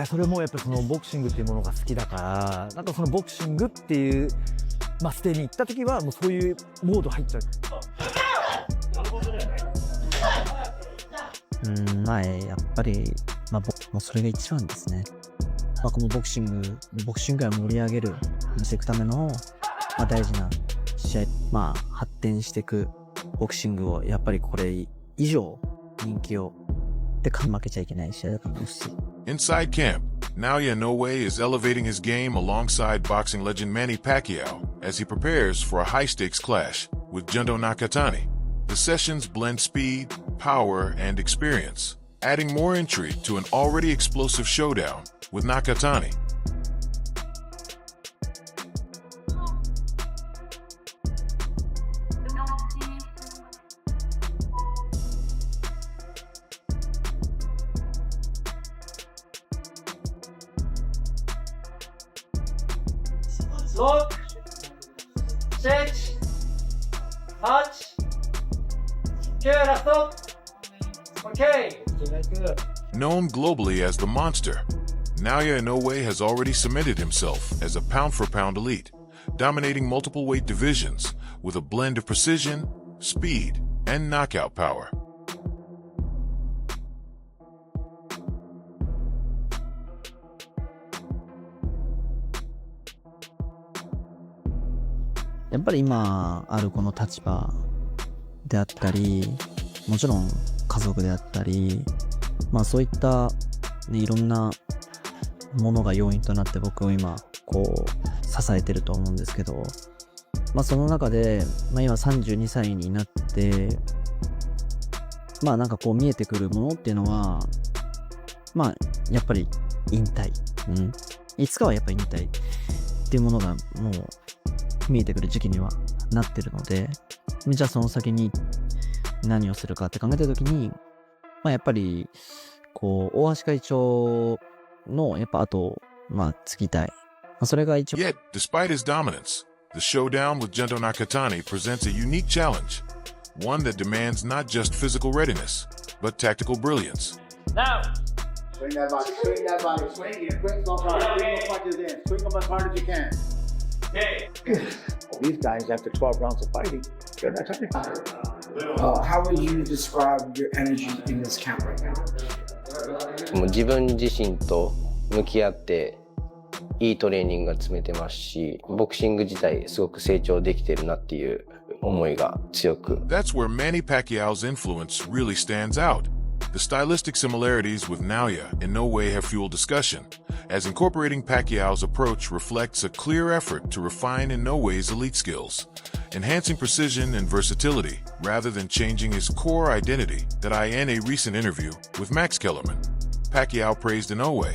それもやっぱそのボクシングっていうものが好きだから、なんかそのボクシングっていう、ステに行った時はもうそういうモード入っちゃう。やっぱり、もうそれが一番ですね。このボクシングを盛り上げる、していくための、大事な試合、発展していくボクシングを、やっぱりこれ以上人気を、で負けちゃいけない試合だと思うし。Inside camp, Naoya Inoue is elevating his game alongside boxing legend Manny Pacquiao as he prepares for a high-stakes clash with Junto Nakatani. The sessions blend speed, power, and experience, adding more intrigue to an already explosive showdown with Nakatani. Look, 6, 8, 9, last up. Okay. Known globally as the Monster, Naoya Inoue has already cemented himself as a pound-for-pound elite, dominating multiple weight divisions with a blend of precision, speed, and knockout power.やっぱり今あるこの立場であったり、もちろん家族であったり、そういった、いろんなものが要因となって僕を今支えてると思うんですけど、その中で、今32歳になって、なんか見えてくるものっていうのは、やっぱり引退、いつかはやっぱり引退っていうものがもう見えてくる時期にはなってるので、じゃあその先に何をするかって考えたときに、やっぱり大橋会長のやっぱ後を継ぎたい。それが一番。Yet, despite his dominance, the showdown with Junto Nakatani presents a unique challenge, one that demands not just physical readiness, but tactical brilliance. Now. Swing that body, swing it. Swing so hard, swing those punches in, swing them as hard as you can. Okay. These guys, after 12 rounds of fighting, they're not touching. How would you describe your energy in this camp right now? もう自分自身と向き合っていいトレーニングが積めてますし、ボクシング自体すごく成長できてるなっていう思いが強く。That's where Manny Pacquiao's influence really stands out. The stylistic similarities with Naoya Inoue have fueled discussion, as incorporating Pacquiao's approach reflects a clear effort to refine Inoue's elite skills, enhancing precision and versatility rather than changing his core identity. That in a recent interview with Max Kellerman, Pacquiao praised Inoue,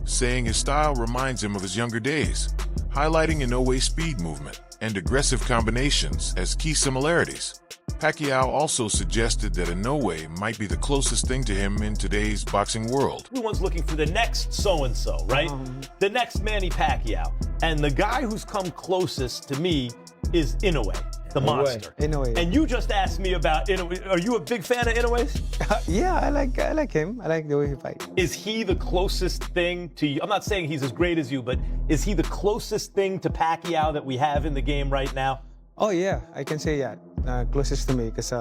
saying his style reminds him of his younger days, highlighting Inoue's speed movement and aggressive combinations as key similarities. Pacquiao also suggested that Inoue might be the closest thing to him in today's boxing world. Everyone's looking for the next so-and-so, right? The next Manny Pacquiao. And the guy who's come closest to me is Inoue, the monster. Inoue. And you just asked me about Inoue. Are you a big fan of Inoue's? Yeah, I like him. I like the way he fights. Is he the closest thing to you? I'm not saying he's as great as you, but is he the closest thing to Pacquiao that we have in the game right now? Oh yeah, I can say that. Closest to me, because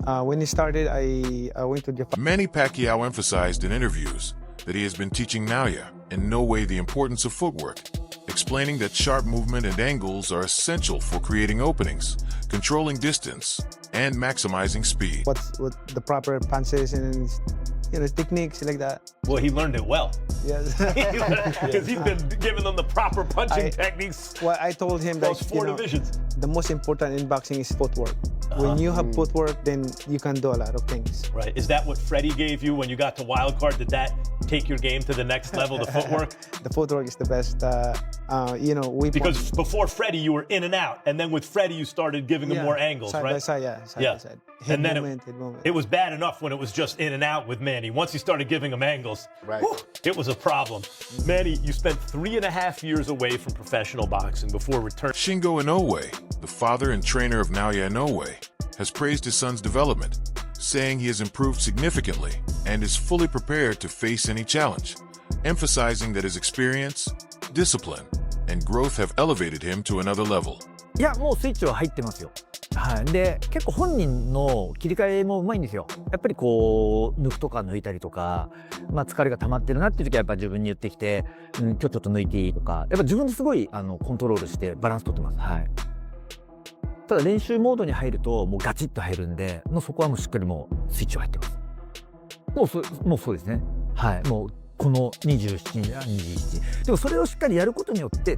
when he started, I went to Japan. Manny Pacquiao emphasized in interviews that he has been teaching Naoya Inoue the importance of footwork, explaining that sharp movement and angles are essential for creating openings, controlling distance, and maximizing speed. What the proper punches and techniques like that. Well, he learned it well. Yes. Because he's been giving them the proper punching techniques. Well, I told him those that four divisions. The most important in boxing is footwork. When you have footwork, then you can do a lot of things. Right. Is that what Freddie gave you when you got to wild card? Did that take your game to the next level, the footwork? The footwork is the best. Because before Freddie, you were in and out. And then with Freddie, you started giving him more angles, side right? By side, side by side. And then head movement. It was bad enough when it was just in and out with Manny. Once he started giving him angles, it was a problem. Manny, you spent 3.5 years away from professional boxing before returning. Shingo Inoue, the father and trainer of Naoya Inoue, has praised his son's development, saying he has improved significantly and is fully prepared to face any challenge, emphasizing that his experience, discipline, and growth have elevated him to another level. いや、もうスイッチは入ってますよ。はい。で、結構本人の切り替えもうまいんですよ。やっぱりこう、抜くとか抜いたりとか、まあ疲れが溜まってるなっていう時はやっぱ自分に言ってきて、今日ちょっと抜いていいとか、やっぱ自分ですごいコントロールしてバランス取ってます。はい。ただ練習モードに入るともうガチッと入るんで、もうそこはもうしっかりもうスイッチは入ってます。もうそうですね。はい。もうこの27、21。でもそれをしっかりやることによって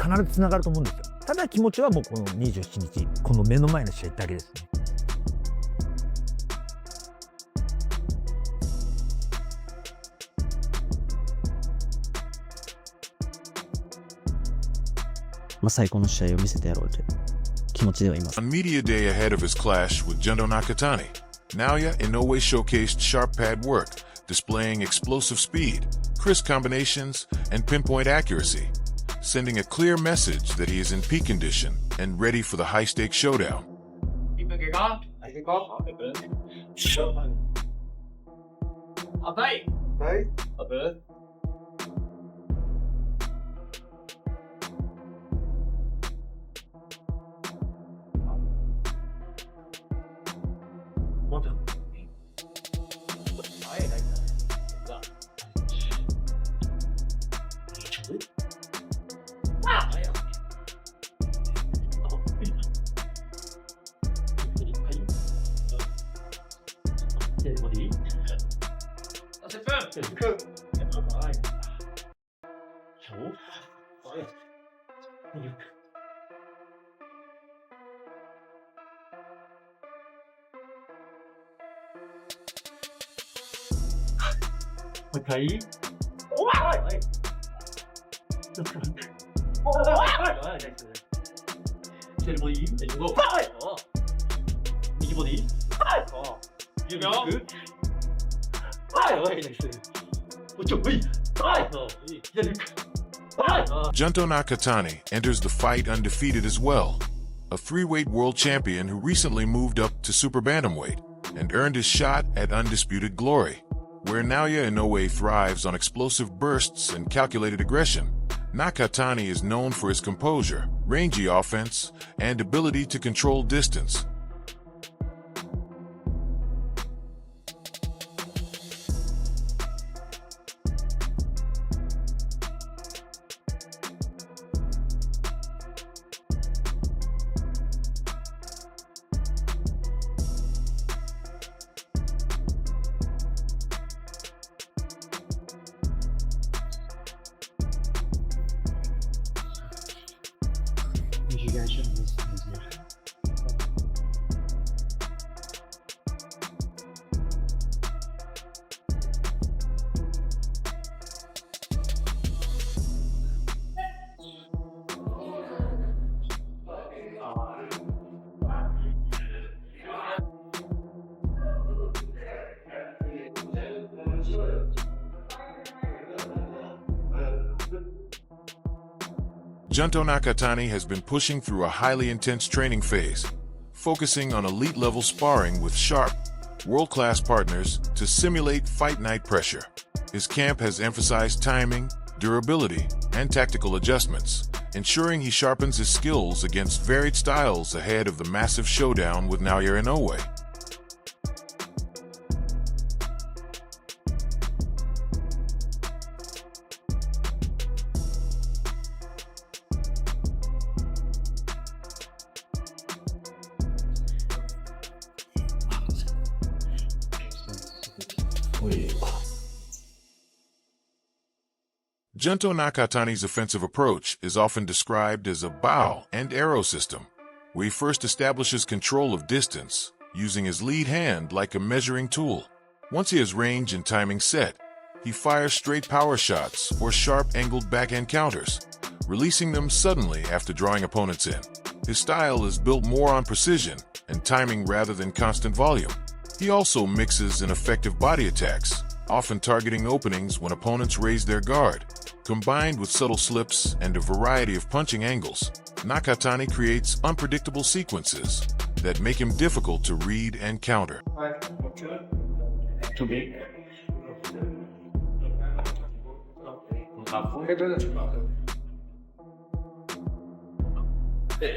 必ずつながると思うんですよ。ただ気持ちはもうこの27日、この目の前の試合だけですね。まあ最高の試合を見せてやろうという気持ちではいます。On media day ahead of his clash with Junto Nakatani, Naoya Inoue showcased sharp pad work, displaying explosive speed, crisp combinations, and pinpoint accuracy, sending a clear message that he is in peak condition and ready for the high-stakes showdown. 1分経過。赤い。はい。アップ。Junto Nakatani enters the fight undefeated as well, a three-weight world champion who recently moved up to super bantamweight and earned his shot at Undisputed glory. Where Naoya Inoue thrives on explosive bursts and calculated aggression, Nakatani is known for his composure, rangy offense, and ability to control distance. Junto Nakatani has been pushing through a highly intense training phase, focusing on elite-level sparring with sharp, world-class partners to simulate fight night pressure. His camp has emphasized timing, durability, and tactical adjustments, ensuring he sharpens his skills against varied styles ahead of the massive showdown with Naoya Inoue. Junto Nakatani's offensive approach is often described as a bow and arrow system, where he first establishes control of distance, using his lead hand like a measuring tool. Once he has range and timing set, he fires straight power shots or sharp-angled backhand counters, releasing them suddenly after drawing opponents in. His style is built more on precision and timing rather than constant volume. He also mixes in effective body attacks, often targeting openings when opponents raise their guard. Combined with subtle slips and a variety of punching angles, Nakatani creates unpredictable sequences, that make him difficult to read and counter. Too big.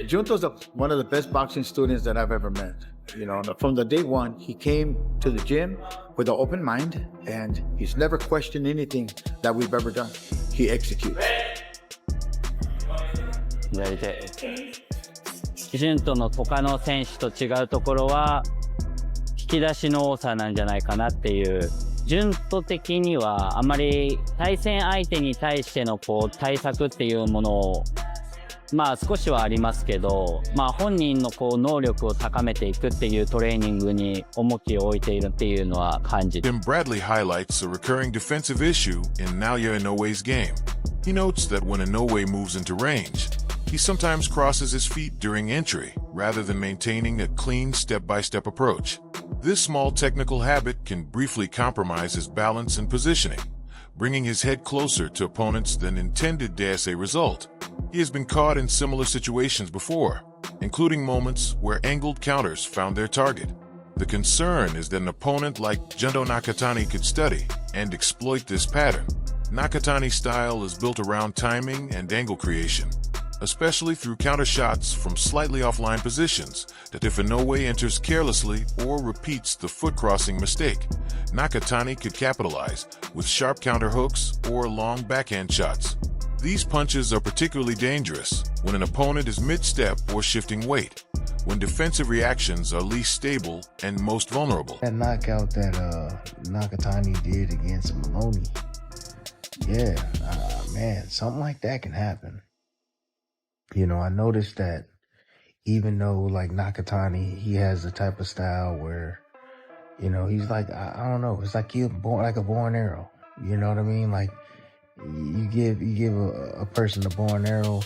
Junto's one of the best boxing students that I've ever met. You know, from the day one, he came to the gym with an open mind, and he's never questioned anything that we've ever done. He executes. 左手。順との他の選手と違うところは、引き出しの多さなんじゃないかなっていう。順と的にはあまり対戦相手に対してのこう対策っていうものをまあ少しはありますけど、まあ本人のこう能力を高めていくっていうトレーニングに重きを置いているっていうのは感じ。Tim Bradley highlights a recurring defensive issue in Naoya Inoue's game. He notes that when Inoue moves into range, he sometimes crosses his feet during entry rather than maintaining a clean step-by-step approach. This small technical habit can briefly compromise his balance and positioning, bringing his head closer to opponents than intended as a result. He has been caught in similar situations before, including moments where angled counters found their target. The concern is that an opponent like Junto Nakatani could study and exploit this pattern. Nakatani's style is built around timing and angle creation, especially through counter shots from slightly offline positions that if Inoue enters carelessly or repeats the foot crossing mistake, Nakatani could capitalize with sharp counter hooks or long backhand shots. These punches are particularly dangerous when an opponent is mid-step or shifting weight, when defensive reactions are least stable and most vulnerable. That knockout that Nakatani did against Maloney, yeah, man, something like that can happen. You know, I noticed that even though like Nakatani, he has the type of style where, you know, he's like, I don't know, it's like you're born like a bow and arrow. You know what I mean? Like you give a person a bow and arrow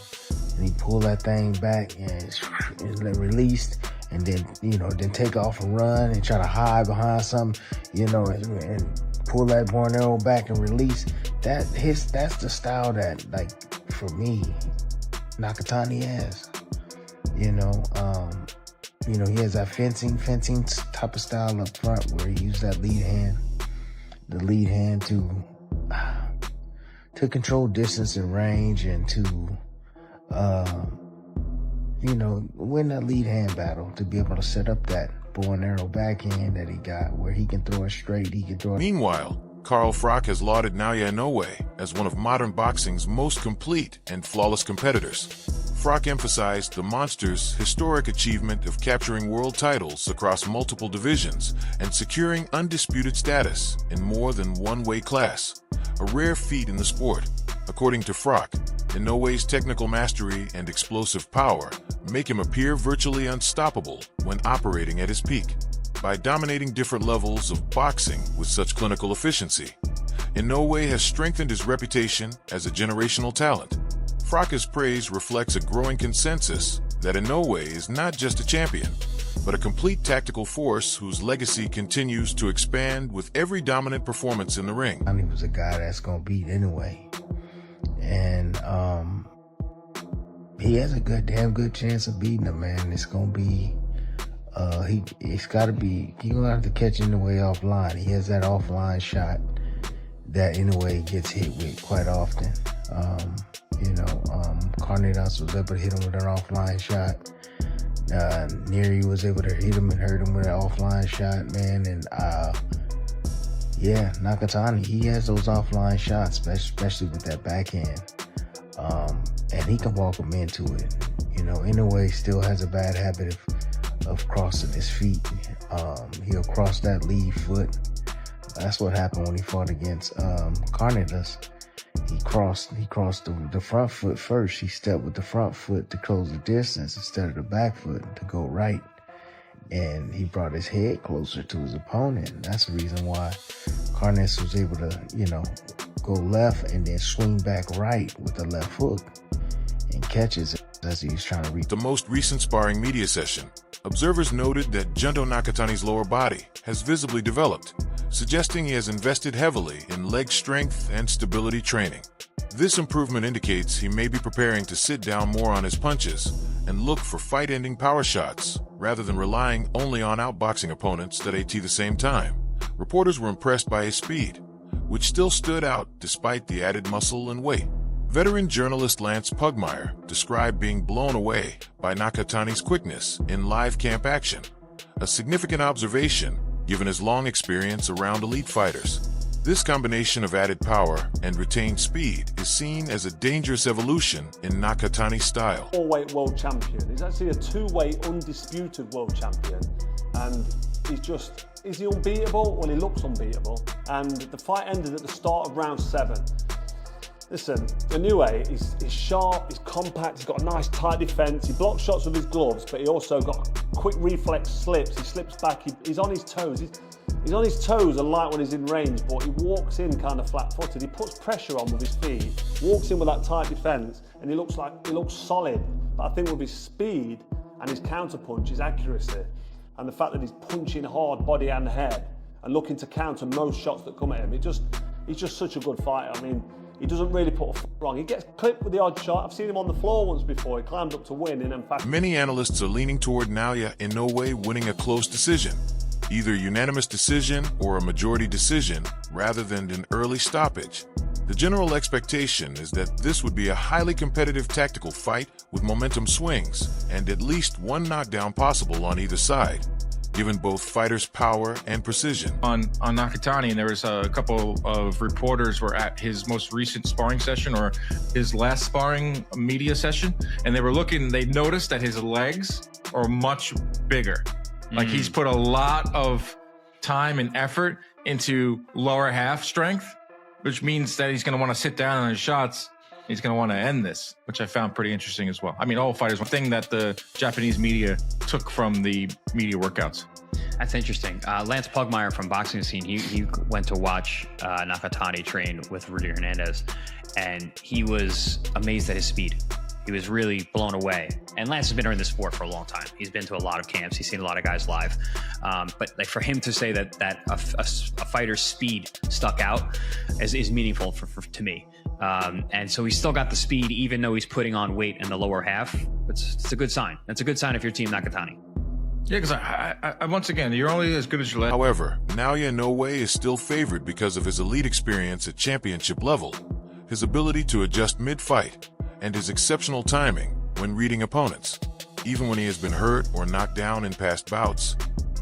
and he pull that thing back and it's released and then, you know, then take off and run and try to hide behind something, you know, and pull that bow and arrow back and release. That's the style that, like, for me, Nakatani has. You know, he has that fencing type of style up front where he uses that lead hand to control distance and range and to you know, win that lead hand battle, to be able to set up that bow and arrow backhand that he got where he can throw it straight, he can throw it. Meanwhile, Carl Froch has lauded Naoya Inoue as one of modern boxing's most complete and flawless competitors. Froch emphasized the monster's historic achievement of capturing world titles across multiple divisions and securing undisputed status in more than one weight class, a rare feat in the sport. According to Froch, Inoue's technical mastery and explosive power make him appear virtually unstoppable when operating at his peak. By dominating different levels of boxing with such clinical efficiency, Inoue has strengthened his reputation as a generational talent. Froch's praise reflects a growing consensus that Inoue is not just a champion, but a complete tactical force whose legacy continues to expand with every dominant performance in the ring. He was a guy that's gonna beat anyway, and he has a damn good chance of beating him, man. It's gonna be. He's gotta be, you're gonna have to catch Inoue offline. He has that offline shot that Inoue gets hit with quite often. Carnitas was able to hit him with an offline shot. Neri was able to hit him and hurt him with an offline shot, man. And Nakatani, he has those offline shots, especially with that backhand. And he can walk him into it. You know, Inoue still has a bad habit of crossing his feet. He'll cross that lead foot. That's what happened when he fought against Carnitas. He crossed the front foot first. He stepped with the front foot to close the distance instead of the back foot to go right. And he brought his head closer to his opponent. And that's the reason why Carnitas was able to, you know, go left and then swing back right with the left hook and catches it as he was trying to reach. The most recent sparring media session, observers noted that Junto Nakatani's lower body has visibly developed, suggesting he has invested heavily in leg strength and stability training. This improvement indicates he may be preparing to sit down more on his punches and look for fight-ending power shots, rather than relying only on outboxing opponents that at the same time. Reporters were impressed by his speed, which still stood out despite the added muscle and weight. Veteran journalist Lance Pugmire described being blown away by Nakatani's quickness in live camp action, a significant observation given his long experience around elite fighters. This combination of added power and retained speed is seen as a dangerous evolution in Nakatani's style. Four-weight world champion. He's actually a two-weight undisputed world champion, and is he unbeatable? Well, he looks unbeatable. And the fight ended at the start of round 7. Listen, Inoue, he's sharp, he's compact, he's got a nice tight defence, he blocks shots with his gloves, but he also got quick reflex slips, he slips back, he's on his toes. He's on his toes a lot when he's in range, but he walks in kind of flat-footed. He puts pressure on with his feet, walks in with that tight defence, and he looks solid. But I think with his speed and his counter-punch, his accuracy, and the fact that he's punching hard body and head and looking to counter most shots that come at him, he's just such a good fighter. I mean, he doesn't really put a foot wrong. He gets clipped with the odd shot. I've seen him on the floor once before. He climbed up to win, and in fact... Many analysts are leaning toward Naoya Inoue winning a close decision, either unanimous decision or a majority decision, rather than an early stoppage. The general expectation is that this would be a highly competitive tactical fight with momentum swings and at least one knockdown possible on either side, given both fighters' power and precision. On Nakatani, and there was a couple of reporters were at his most recent sparring session or his last sparring media session, and they noticed that his legs are much bigger. Like he's put a lot of time and effort into lower half strength, which means that he's going to want to sit down on his shots. He's going to want to end this, which I found pretty interesting as well. I mean, all fighters, one thing that the Japanese media took from the media workouts. That's interesting. Lance Pugmire from Boxing Scene, he went to watch Nakatani train with Rudy Hernandez, and he was amazed at his speed. He was really blown away. And Lance has been in this sport for a long time. He's been to a lot of camps. He's seen a lot of guys live. But like for him to say that a fighter's speed stuck out is meaningful to me. And so he's still got the speed, even though he's putting on weight in the lower half. It's a good sign. That's a good sign if you're Team Nakatani. Yeah, because I once again, you're only as good as your last. However, Naoya Inoue is still favored because of his elite experience at championship level, his ability to adjust mid-fight, and his exceptional timing when reading opponents. Even when he has been hurt or knocked down in past bouts,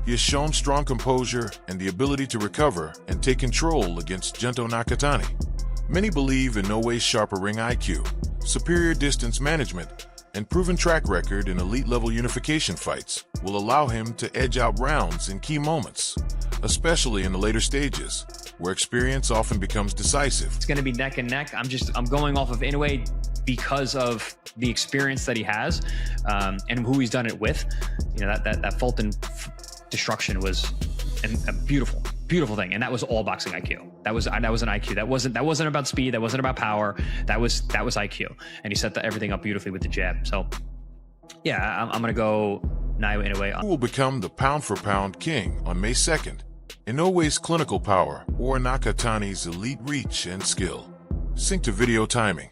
he has shown strong composure and the ability to recover and take control against Junto Nakatani. Many believe Inoue's sharper ring IQ, superior distance management, and proven track record in elite-level unification fights will allow him to edge out rounds in key moments, especially in the later stages, where experience often becomes decisive. It's going to be neck and neck. I'm going off of Inoue because of the experience that he has and who he's done it with. You know, that Fulton destruction was a beautiful thing, and that was all boxing IQ. That was an IQ. That wasn't about speed. That wasn't about power. That was IQ, and he set everything up beautifully with the jab. So, yeah, I'm gonna go Naoya Inoue. Who will become the pound-for-pound king on May 2nd? Inoue's clinical power or Nakatani's elite reach and skill? Sync to video timing.